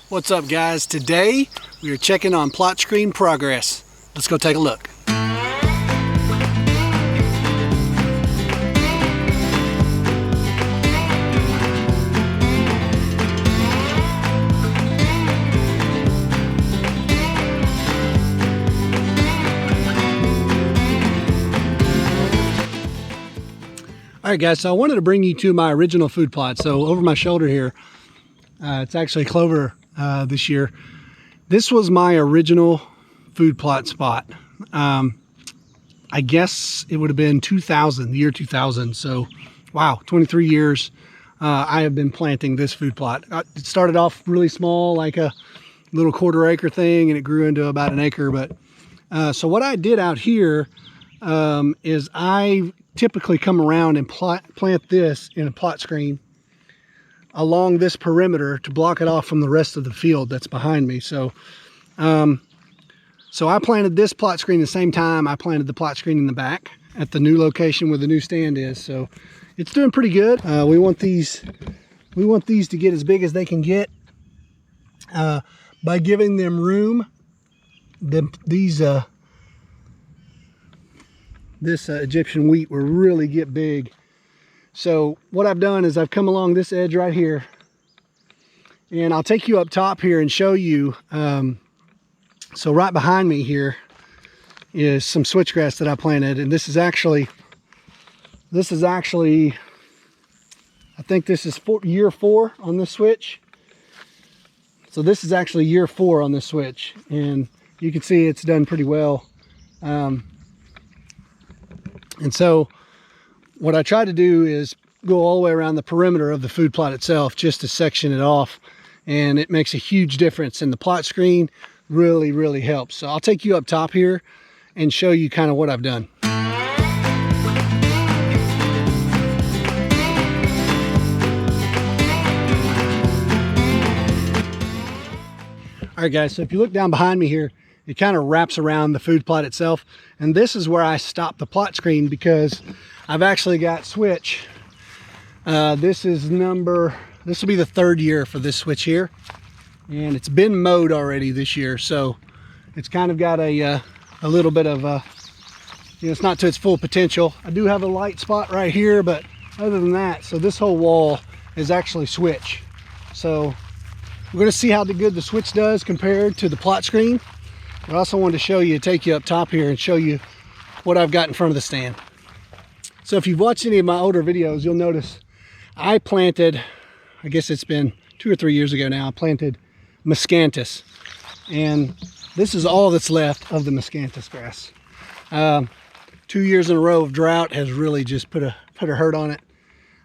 What's up, guys? Today we are checking on plot screen progress. Let's go take a look. All right, guys, so I wanted to bring you to my original food plot. So over my shoulder here, it's actually clover this year. This was my original food plot spot. I guess it would have been 2000, the year 2000. So, wow, 23 years I have been planting this food plot. It started off really small, like a little quarter acre thing, and it grew into about an acre. But so what I did out here is I typically come around and plant this in a plot screen along this perimeter to block it off from the rest of the field that's behind me. So so I planted this plot screen the same time I planted the plot screen in the back at the new location where the new stand is. So it's doing pretty good. We want these to get as big as they can get by giving them room. This Egyptian wheat will really get big. So what I've done is I've come along this edge right here, and I'll take you up top here and show you. So right behind me here is some switchgrass that I planted, and this is actually I think this is year 4 on this switch. So this is actually year 4 on this switch, and you can see it's done pretty well. And so what I try to do is go all the way around the perimeter of the food plot itself just to section it off, and it makes a huge difference, and the plot screen really helps. So I'll take you up top here and show you kind of what I've done. All right, guys, so if you look down behind me here, it kind of wraps around the food plot itself, and this is where I stopped the plot screen because I've actually got switch. This will be the 3rd year for this switch here, and it's been mowed already this year, so it's kind of got a little bit of it's not to its full potential. I do have a light spot right here, but other than that, so this whole wall is actually switch. So we're going to see how good the switch does compared to the plot screen. I also wanted to take you up top here and show you what I've got in front of the stand. So if you've watched any of my older videos, you'll notice I planted, I guess it's been 2 or 3 years ago now, I planted miscanthus. And this is all that's left of the miscanthus grass. 2 years in a row of drought has really just put a hurt on it.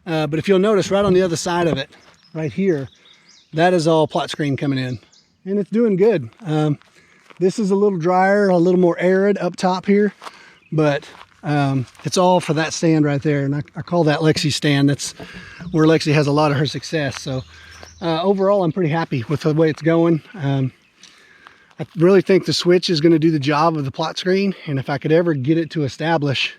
But if you'll notice right on the other side of it, right here, that is all plot screen coming in. And it's doing good. This is a little drier, a little more arid up top here, but it's all for that stand right there, and I call that Lexi's stand. That's where Lexi has a lot of her success. So overall, I'm pretty happy with the way it's going. I really think the switch is going to do the job of the plot screen, and if I could ever get it to establish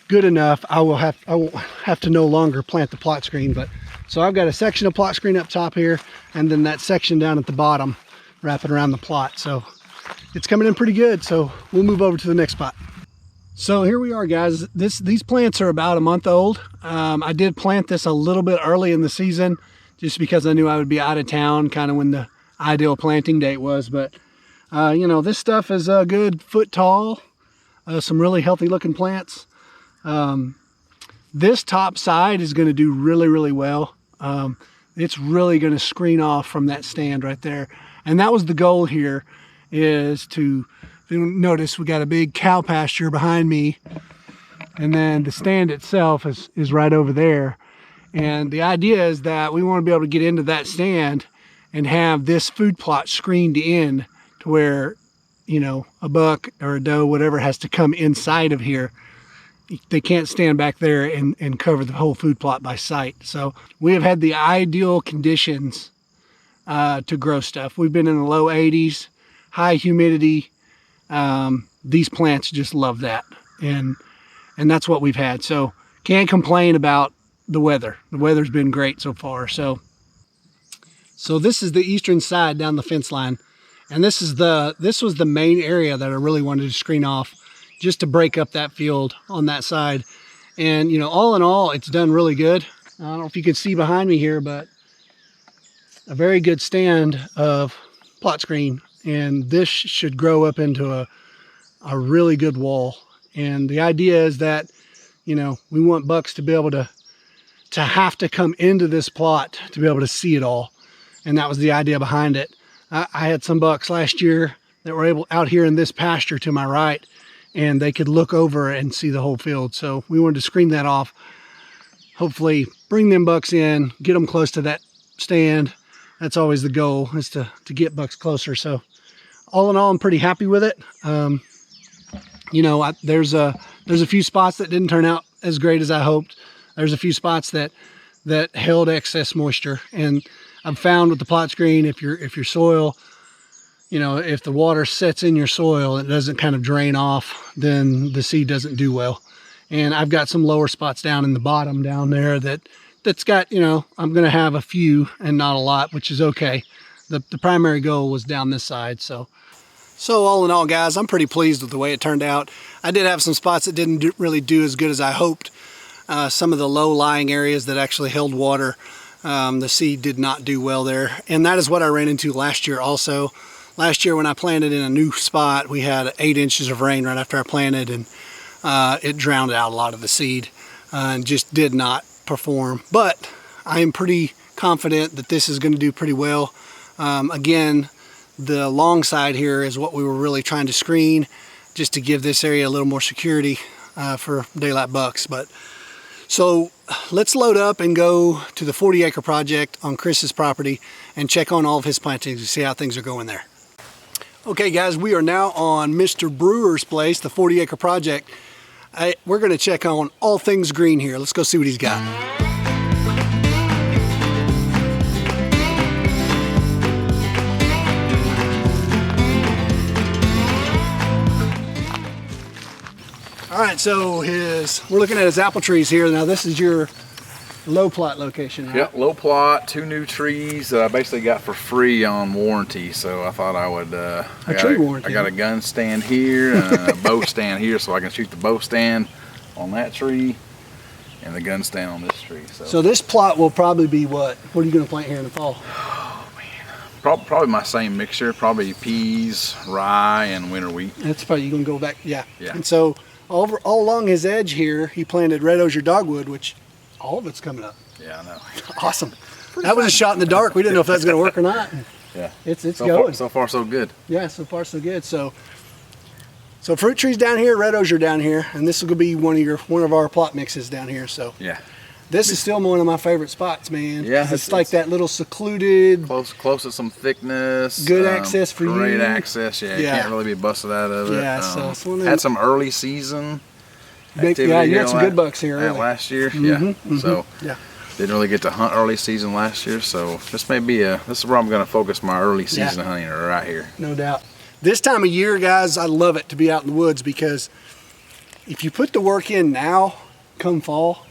good enough, I won't have to no longer plant the plot screen. But so I've got a section of plot screen up top here, and then that section down at the bottom wrapping around the plot. So it's coming in pretty good, so we'll move over to the next spot. So here we are, guys. These plants are about a month old. I did plant this a little bit early in the season just because I knew I would be out of town kind of when the ideal planting date was. But you know, this stuff is a good foot tall, some really healthy looking plants. This top side is going to do really well. It's really going to screen off from that stand right there, and that was the goal here, is to, notice we got a big cow pasture behind me, and then the stand itself is right over there. And the idea is that we want to be able to get into that stand and have this food plot screened in to where, you know, a buck or a doe, whatever, has to come inside of here. They can't stand back there and cover the whole food plot by sight. So we have had the ideal conditions to grow stuff. We've been in the low 80s, high humidity. These plants just love that, and that's what we've had. So can't complain about the weather. The weather's been great so far. So So this is the eastern side down the fence line. And this was the main area that I really wanted to screen off, just to break up that field on that side. And, you know, all in all, it's done really good. I don't know if you can see behind me here, but a very good stand of plot screen. And this should grow up into a really good wall. And the idea is that, you know, we want bucks to be able to have to come into this plot to be able to see it all. And that was the idea behind it. I had some bucks last year that were able out here in this pasture to my right, and they could look over and see the whole field. So we wanted to screen that off. Hopefully bring them bucks in, get them close to that stand. That's always the goal, is to get bucks closer. So all in all, I'm pretty happy with it. You know, there's a few spots that didn't turn out as great as I hoped. There's a few spots that held excess moisture, and I've found with the plot screen, if your soil, you know, if the water sets in your soil, it doesn't kind of drain off, then the seed doesn't do well. And I've got some lower spots down in the bottom down there that's got, you know, I'm going to have a few and not a lot, which is okay. The primary goal was down this side. So all in all, guys, I'm pretty pleased with the way it turned out. I did have some spots that didn't really do as good as I hoped. Some of the low-lying areas that actually held water, the seed did not do well there. And that is what I ran into last year also. Last year when I planted in a new spot, we had 8 inches of rain right after I planted, and it drowned out a lot of the seed and just did not perform. But I am pretty confident that this is going to do pretty well. Again, the long side here is what we were really trying to screen, just to give this area a little more security for daylight bucks. But so let's load up and go to the 40-acre project on Chris's property and check on all of his plantings and see how things are going there. Okay guys, we are now on Mr. Brewer's place, the 40-acre project. We're going to check on all things green here. Let's go see what he's got. All right, so we're looking at his apple trees here. Now this is your low plot location, right? Yep, low plot, 2 new trees that I basically got for free on warranty. So I thought I would, I got a gun stand here and a bow stand here, so I can shoot the bow stand on that tree and the gun stand on this tree. So this plot will probably be what? What are you gonna plant here in the fall? Oh man, probably my same mixture, probably peas, rye, and winter wheat. That's probably, you're gonna go back, yeah. Yeah. And so all along his edge here, he planted red osier dogwood, which all of it's coming up. Yeah, I know. Awesome. That was a shot in the dark. We didn't know if that was going to work or not. Yeah. It's going. So far, so good. Yeah, so far, so good. So fruit trees down here, red osier down here, and this will be one of our plot mixes down here. So yeah. This is still one of my favorite spots, man. Yeah. It's like that little secluded. Close to some thickness. Good access for you. Great access, yeah. You can't really be busted out of it. Yeah, so it's one of had some early season activity. Yeah, you had some good bucks here early. Last year, So didn't really get to hunt early season last year, so this may be this is where I'm going to focus my early season hunting right here. No doubt. This time of year, guys, I love it to be out in the woods, because if you put the work in now, come fall,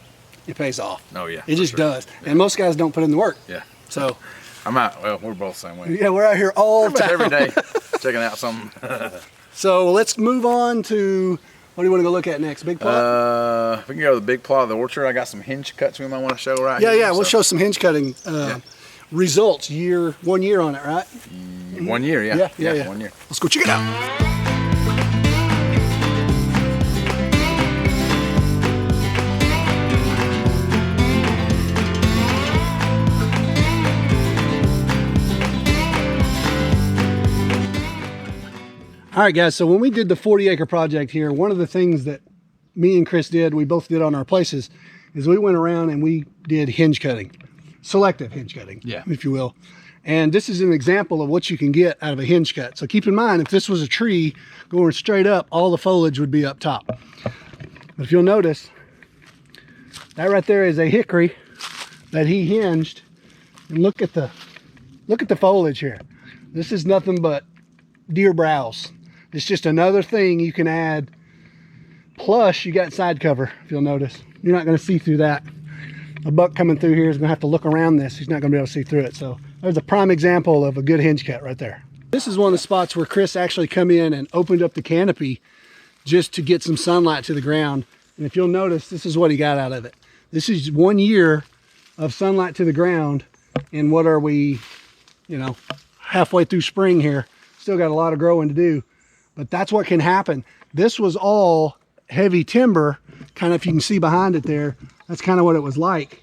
it pays off. Oh yeah, it just does. Yeah. And most guys don't put in the work. Yeah. So I'm out. Well, we're both the same way. Yeah, we're out here all the time. Every day, checking out something. So let's move on to, what do you want to go look at next? Big plot? We can go to the big plot of the orchard. I got some hinge cuts we might want to show right here. Yeah, we'll show some hinge cutting results. 1 year on it, right? 1 year, yeah. Yeah, 1 year. Let's go check it out. All right, guys, so when we did the 40-acre project here, one of the things that me and Chris did, we both did on our places, is we went around and we did hinge cutting, selective hinge cutting, if you will. And this is an example of what you can get out of a hinge cut. So keep in mind, if this was a tree going straight up, all the foliage would be up top. But if you'll notice, that right there is a hickory that he hinged. And look at the foliage here. This is nothing but deer browse. It's just another thing you can add. Plus, you got side cover, if you'll notice. You're not going to see through that. A buck coming through here is going to have to look around this. He's not going to be able to see through it. So There's a prime example of a good hinge cut right there. This is one of the spots where Chris actually come in and opened up the canopy just to get some sunlight to the ground. And if you'll notice, this is what he got out of it. This is 1 year of sunlight to the ground. And what are we, you know, halfway through spring here. Still got a lot of growing to do, but that's what can happen. This was all heavy timber, kind of, if you can see behind it there, that's kind of what it was like.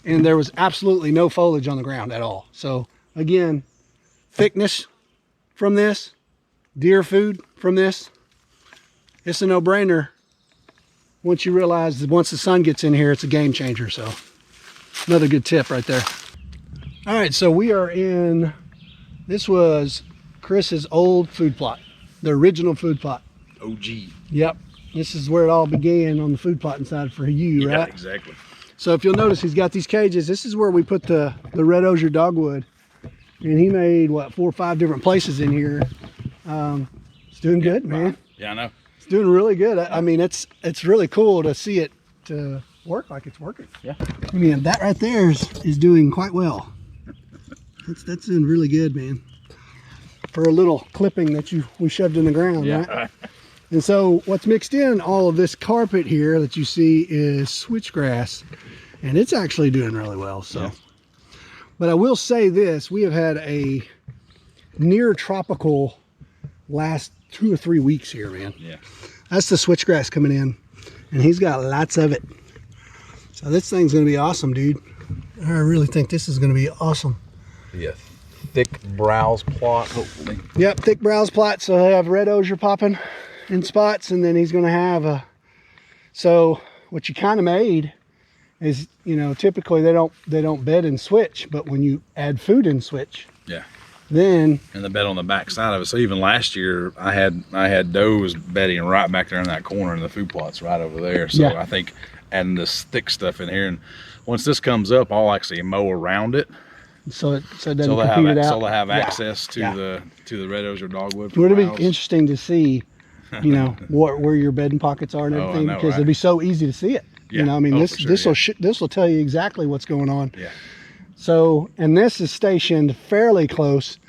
And there was absolutely no foliage on the ground at all. So again, thickness from this, deer food from this, it's a no-brainer. Once you realize that once the sun gets in here, it's a game changer. So another good tip right there. All right, so we are in, this was Chris's old food plot, the original food plot. OG. Yep. This is where it all began on the food plotting side for you, right? Yeah, exactly. So if you'll notice, he's got these cages. This is where we put the red osier dogwood. And he made, what, 4 or 5 different places in here. It's doing good, man. Yeah, I know. It's doing really good. I mean, it's really cool to see it to work like it's working. Yeah. I mean, that right there is doing quite well. That's doing really good, man. For a little clipping that we shoved in the ground, yeah. Right? And so what's mixed in all of this carpet here that you see is switchgrass, and it's actually doing really well. So, yeah. But I will say this, we have had a near tropical last 2 or 3 weeks here, man. Yeah. That's the switchgrass coming in, and he's got lots of it. So this thing's gonna be awesome, dude. I really think this is gonna be awesome. Yeah. Thick browse plot, hopefully. Yep, thick browse plot. So he'll have red osier popping in spots, and then he's going to have a. So what you kind of made is, you know, typically they don't bed and switch, but when you add food and switch, yeah, then and the bed on the back side of it. So even last year, I had does bedding right back there in that corner, and the food plot's right over there. So yeah. I think adding this thick stuff in here, and once this comes up, I'll actually mow around it. So it doesn't compete it out. So they have access to the red osier dogwood. Would it be interesting to see, you know, where your bedding pockets are and everything, know, because right? It'd be so easy to see it. Yeah. You know, I mean, sure, this will tell you exactly what's going on. Yeah. So, and this is stationed fairly close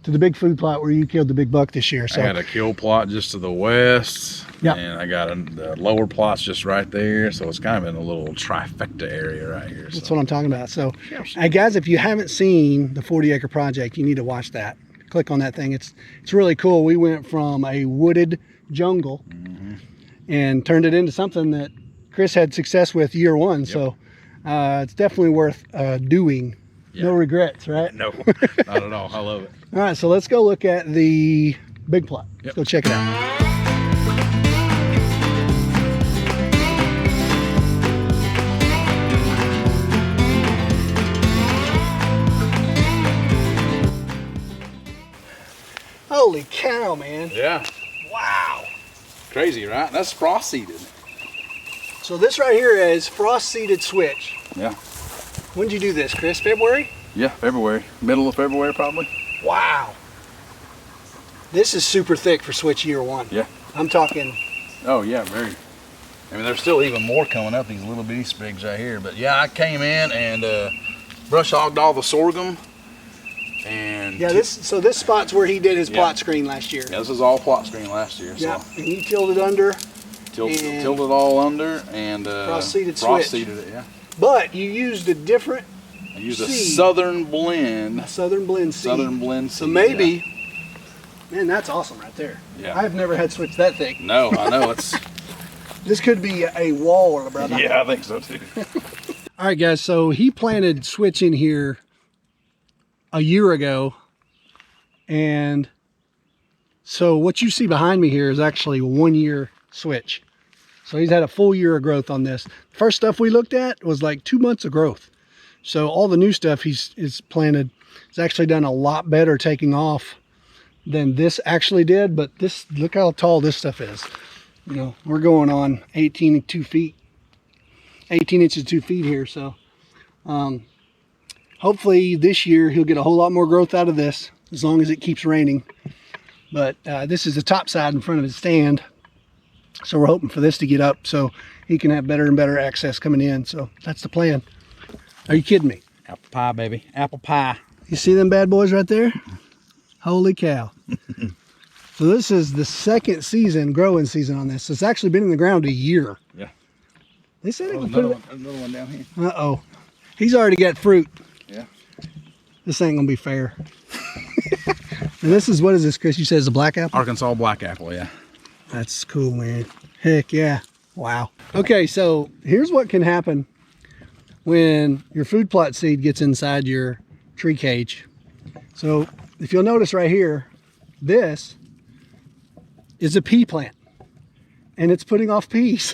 to the big food plot where you killed the big buck this year. So I got a kill plot just to the west. Yep. And I got the lower plots just right there. So it's kind of in a little trifecta area right here. That's what I'm talking about. So, hey guys, if you haven't seen the 40 acre project, you need to watch that. Click on that thing. It's really cool. We went from a wooded jungle and turned it into something that Chris had success with year 1. Yep. So it's definitely worth doing. Yeah. No regrets, right? No, not at all. I love it. All right, so let's go look at the big plot. Let's go check it out. Holy cow, man. Yeah. Wow. Crazy, right? That's frost seeded. So this right here is frost seeded switch. Yeah. When did you do this, Chris? February? Yeah, February. Middle of February, probably. Wow. This is super thick for switch year 1. Yeah. I'm talking. Oh, yeah, very. I mean, there's still even more coming up, these little bitty sprigs right here. But yeah, I came in and brush hogged all the sorghum. And yeah, this spot's where he did his plot screen last year. Yeah, this is all plot screen last year. Yeah, so. and he tilled it under. Tilled it all under and frost-seeded it, yeah. But you used a different I used a Southern blend. A Southern blend seed. Southern blend seed. So maybe, man, that's awesome right there. Yeah. I've never had switch that thick. No, I know. It's. This could be a wall, brother. Yeah, I think so too. All right, guys. So he planted switch in here a year ago, and so what you see behind me here is actually a 1 year switch. So he's had a full year of growth on this. First stuff we looked at was like 2 months of growth. So all the new stuff he's planted has actually done a lot better taking off than this actually did. But this, look how tall this stuff is. You know, we're going on 18 inches 2 feet here. So hopefully this year he'll get a whole lot more growth out of this as long as it keeps raining. But this is the top side in front of his stand. So we're hoping for this to get up so he can have better and better access coming in. So that's the plan. Are you kidding me? Apple pie, baby. Apple pie. You see them bad boys right there? Holy cow. So this is the second season, growing season on this. So it's actually been in the ground a year. Yeah. They said it would another one down here. Uh-oh. He's already got fruit. Yeah. This ain't gonna be fair. And this is, what is this, Chris? You said it's a black apple? Arkansas black apple, yeah. That's cool, man. Heck yeah. Wow. Okay, so here's what can happen when your food plot seed gets inside your tree cage. So if you'll notice right here, this is a pea plant and it's putting off peas.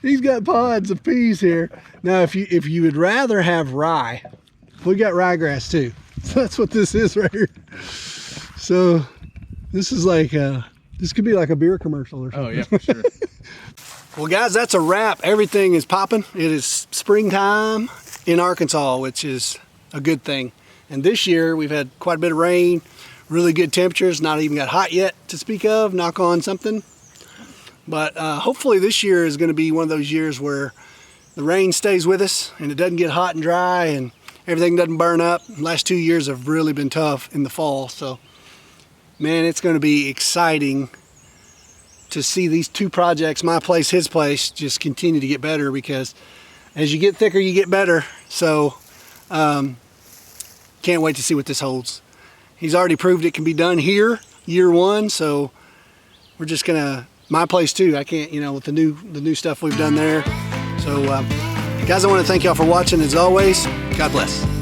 He's got pods of peas here. Now if you would rather have rye, we got ryegrass too. So that's what this is right here. So this is like this could be like a beer commercial or something. Oh yeah, for sure. Well guys, that's a wrap. Everything is popping. It is springtime in Arkansas, which is a good thing. And this year we've had quite a bit of rain, really good temperatures, not even got hot yet to speak of, knock on something. But hopefully this year is gonna be one of those years where the rain stays with us and it doesn't get hot and dry and everything doesn't burn up. The last 2 years have really been tough in the fall. So man, it's gonna be exciting to see these two projects, my place, his place, just continue to get better, because as you get thicker, you get better. So can't wait to see what this holds. He's already proved it can be done here, year one. So we're just gonna, my place too. I can't, you know, with the new stuff we've done there. So guys, I want to thank y'all for watching as always. God bless.